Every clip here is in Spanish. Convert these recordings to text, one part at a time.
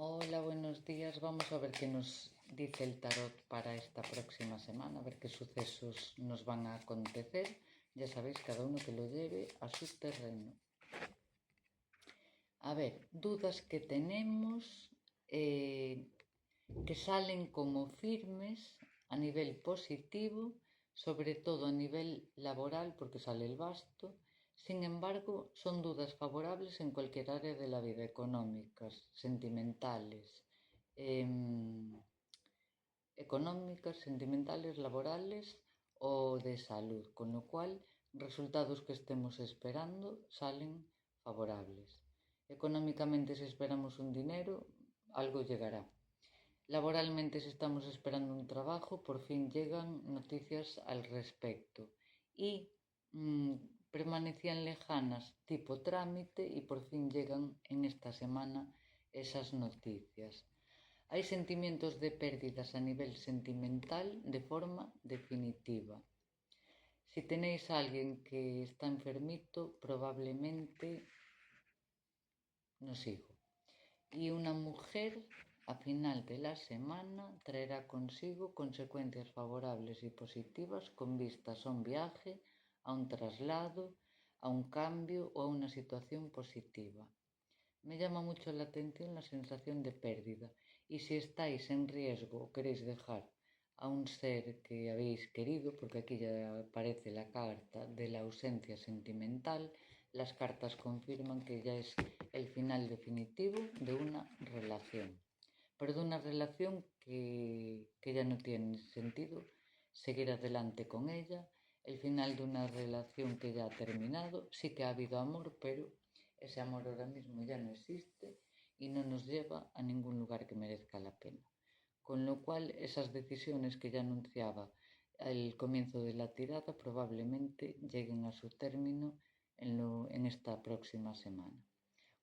Hola, buenos días. Vamos a ver qué nos dice el tarot para esta próxima semana, a ver qué sucesos nos van a acontecer. Ya sabéis, cada uno que lo lleve a su terreno. A ver, dudas que tenemos que salen como firmes a nivel positivo, sobre todo a nivel laboral, porque sale el basto. Sin embargo, son dudas favorables en cualquier área de la vida, económicas, sentimentales, laborales o de salud, con lo cual resultados que estemos esperando salen favorables. Económicamente, si esperamos un dinero, algo llegará. Laboralmente, si estamos esperando un trabajo, por fin llegan noticias al respecto. Y permanecían lejanas tipo trámite y por fin llegan en esta semana esas noticias. Hay sentimientos de pérdidas a nivel sentimental de forma definitiva. Si tenéis a alguien que está enfermito, probablemente no sigo. Y una mujer a final de la semana traerá consigo consecuencias favorables y positivas con vistas a un viaje, a un traslado, a un cambio o a una situación positiva. Me llama mucho la atención la sensación de pérdida y si estáis en riesgo o queréis dejar a un ser que habéis querido, porque aquí ya aparece la carta de la ausencia sentimental, las cartas confirman que ya es el final definitivo de una relación, pero de una relación que ya no tiene sentido seguir adelante con ella, el final de una relación que ya ha terminado. Sí que ha habido amor, pero ese amor ahora mismo ya no existe y no nos lleva a ningún lugar que merezca la pena. Con lo cual, esas decisiones que ya anunciaba al comienzo de la tirada probablemente lleguen a su término en esta próxima semana.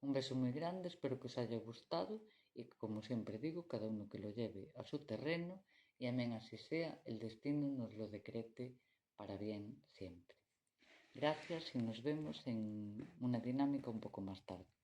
Un beso muy grande, espero que os haya gustado y que, como siempre digo, cada uno que lo lleve a su terreno y amén así sea, el destino nos lo decrete para bien siempre. Gracias y nos vemos en una dinámica un poco más tarde.